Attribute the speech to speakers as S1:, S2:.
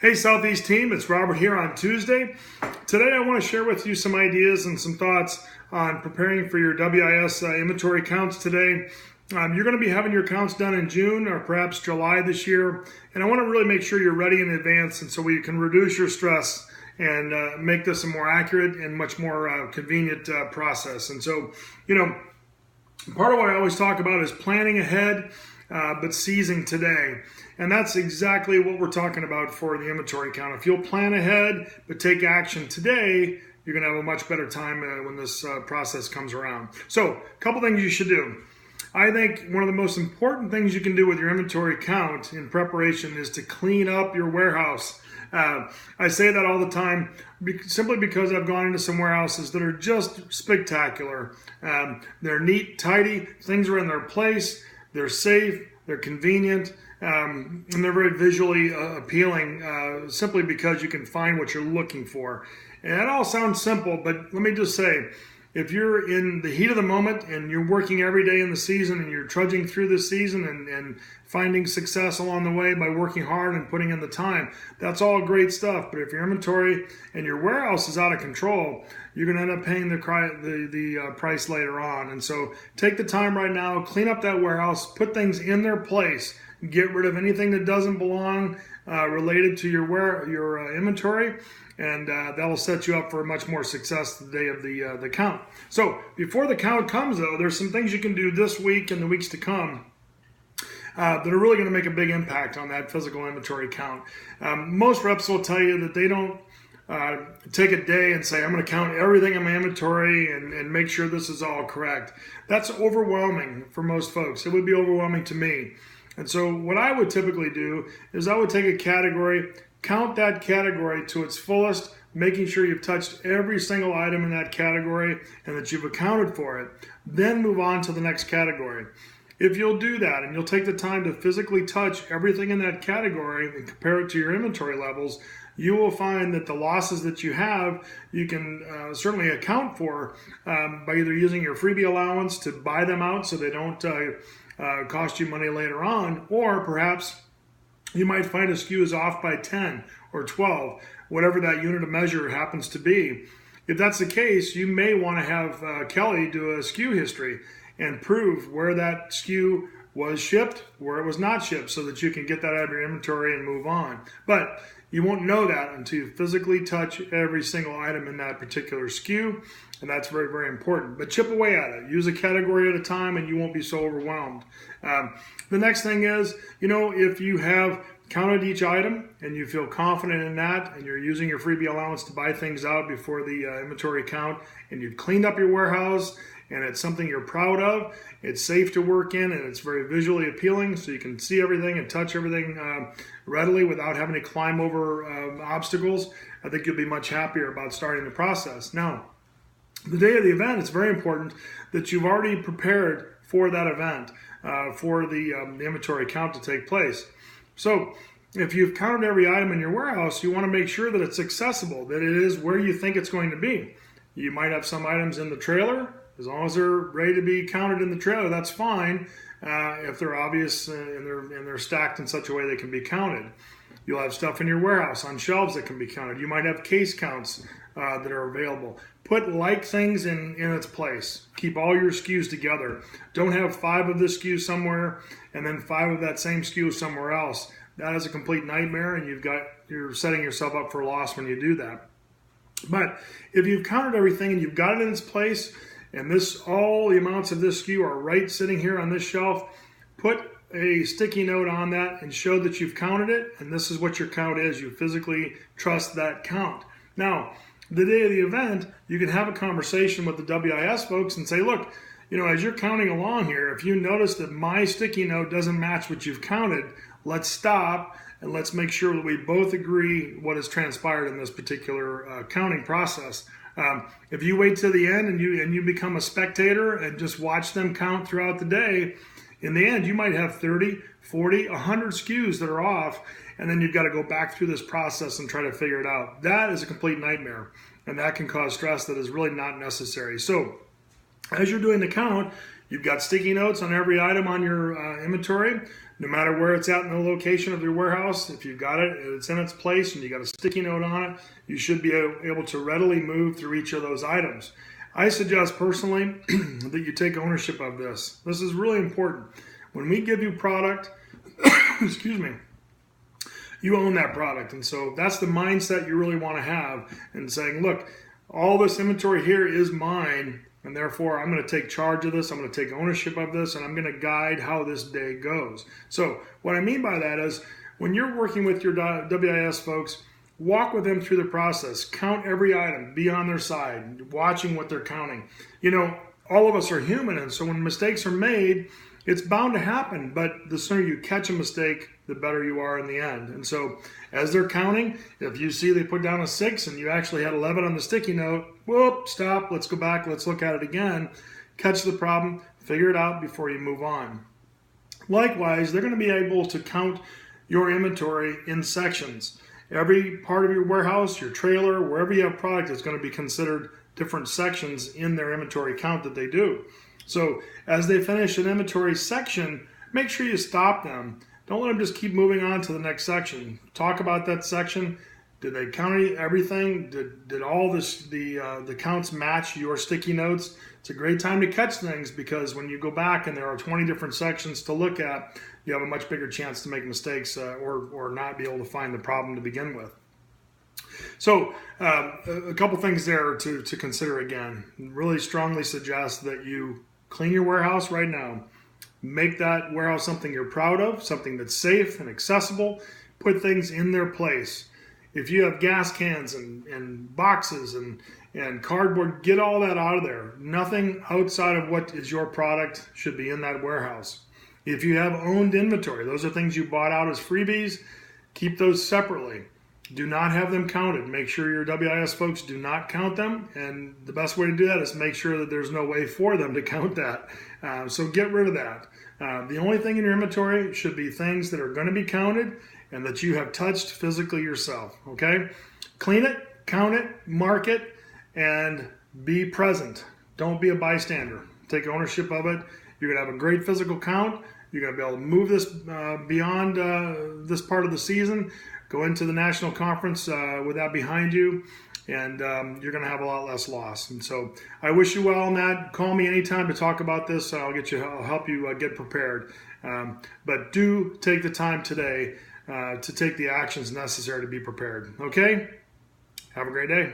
S1: Hey Southeast team, it's Robert here on Tuesday. Today I want to share with you some ideas and some thoughts on preparing for your WIS inventory counts today. You're going to be having your counts done in June or perhaps July this year, and I want to really make sure you're ready in advance and so we can reduce your stress and make this a more accurate and much more convenient process. And so, part of what I always talk about is planning ahead, but seizing today. And that's exactly what we're talking about for the inventory count. If you'll plan ahead, but take action today, you're going to have a much better time when this process comes around. So, a couple things you should do. I think one of the most important things you can do with your inventory count in preparation is to clean up your warehouse. I say that all the time simply because I've gone into some warehouses that are just spectacular. They're neat, tidy, things are in their place, they're safe, they're convenient, and they're very visually appealing simply because you can find what you're looking for. And that all sounds simple, but let me just say, if you're in the heat of the moment and you're working every day in the season and you're trudging through the season and finding success along the way by working hard and putting in the time, that's all great stuff. But if your inventory and your warehouse is out of control, you're going to end up paying the price later on. And so take the time right now, clean up that warehouse, put things in their place, get rid of anything that doesn't belong related to your inventory, and that'll set you up for much more success the day of the count. So before the count comes, though, there's some things you can do this week and the weeks to come that are really going to make a big impact on that physical inventory count. Most reps will tell you that they don't take a day and say, I'm going to count everything in my inventory and make sure this is all correct. That's overwhelming for most folks. It would be overwhelming to me. And so what I would typically do is I would take a category, count that category to its fullest, making sure you've touched every single item in that category and that you've accounted for it. Then move on to the next category. If you'll do that and you'll take the time to physically touch everything in that category and compare it to your inventory levels, you will find that the losses that you have, you can certainly account for by either using your freebie allowance to buy them out so they don't cost you money later on, or perhaps you might find a SKU is off by 10 or 12, whatever that unit of measure happens to be. If that's the case, you may want to have Kelly do a SKU history and prove where that SKU was shipped, where it was not shipped, so that you can get that out of your inventory and move on. But you won't know that until you physically touch every single item in that particular SKU, and that's very, very important. But chip away at it. Use a category at a time, and you won't be so overwhelmed. The next thing is, if you have counted each item and you feel confident in that, and you're using your freebie allowance to buy things out before the inventory count, and you've cleaned up your warehouse, and it's something you're proud of, it's safe to work in, and it's very visually appealing, so you can see everything and touch everything readily without having to climb over obstacles, I think you'll be much happier about starting the process. Now, the day of the event, it's very important that you've already prepared for that event, for the inventory count to take place. So if you've counted every item in your warehouse, you want to make sure that it's accessible, that it is where you think it's going to be. You might have some items in the trailer. As long as they're ready to be counted in the trailer, that's fine. If they're obvious and they're stacked in such a way they can be counted. You'll have stuff in your warehouse on shelves that can be counted. You might have case counts that are available. Put like things in its place. Keep all your SKUs together. Don't have 5 of this SKU somewhere and then 5 of that same SKU somewhere else. That is a complete nightmare, and you're setting yourself up for loss when you do that. But if you've counted everything and you've got it in its place, and all the amounts of this SKU are right sitting here on this shelf, put a sticky note on that and show that you've counted it, and this is what your count is. You physically trust that count. Now, the day of the event, you can have a conversation with the WIS folks and say, look, as you're counting along here, if you notice that my sticky note doesn't match what you've counted, let's stop and let's make sure that we both agree what has transpired in this particular counting process. If you wait to the end and you become a spectator and just watch them count throughout the day, in the end you might have 30, 40, 100 SKUs that are off, and then you've got to go back through this process and try to figure it out. That is a complete nightmare, and that can cause stress that is really not necessary. So as you're doing the count, you've got sticky notes on every item on your inventory. No matter where it's at in the location of your warehouse, if you've got it, it's in its place and you got a sticky note on it, you should be able to readily move through each of those items. I suggest personally that you take ownership of this. This is really important. When we give you product, excuse me, you own that product. And so that's the mindset you really want to have, and saying, look, all this inventory here is mine, and therefore I'm going to take charge of this, I'm going to take ownership of this, and I'm going to guide how this day goes. So what I mean by that is, when you're working with your WIS folks, walk with them through the process. Count every item, be on their side, watching what they're counting. You know, all of us are human, and so when mistakes are made, it's bound to happen, but the sooner you catch a mistake, the better you are in the end. And so as they're counting, if you see they put down a 6 and you actually had 11 on the sticky note, whoop, stop, let's go back, let's look at it again, catch the problem, figure it out before you move on. Likewise, they're going to be able to count your inventory in sections. Every part of your warehouse, your trailer, wherever you have product is going to be considered different sections in their inventory count that they do. So as they finish an inventory section, make sure you stop them. Don't let them just keep moving on to the next section. Talk about that section. Did they count everything? Did all the counts match your sticky notes? It's a great time to catch things, because when you go back and there are 20 different sections to look at, you have a much bigger chance to make mistakes or not be able to find the problem to begin with. So a couple things there to consider again. Really strongly suggest that you clean your warehouse right now. Make that warehouse something you're proud of, something that's safe and accessible. Put things in their place. If you have gas cans and boxes and cardboard, get all that out of there. Nothing outside of what is your product should be in that warehouse. If you have owned inventory, those are things you bought out as freebies, keep those separately. Do not have them counted. Make sure your WIS folks do not count them, and the best way to do that is make sure that there's no way for them to count that. So get rid of that. The only thing in your inventory should be things that are going to be counted and that you have touched physically yourself, okay? Clean it, count it, mark it, and be present. Don't be a bystander. Take ownership of it. You're going to have a great physical count. You're going to be able to move this beyond this part of the season. Go into the national conference with that behind you, and you're going to have a lot less loss. And so I wish you well, Matt. Call me anytime to talk about this. I'll help you get prepared. But do take the time today to take the actions necessary to be prepared. Okay? Have a great day.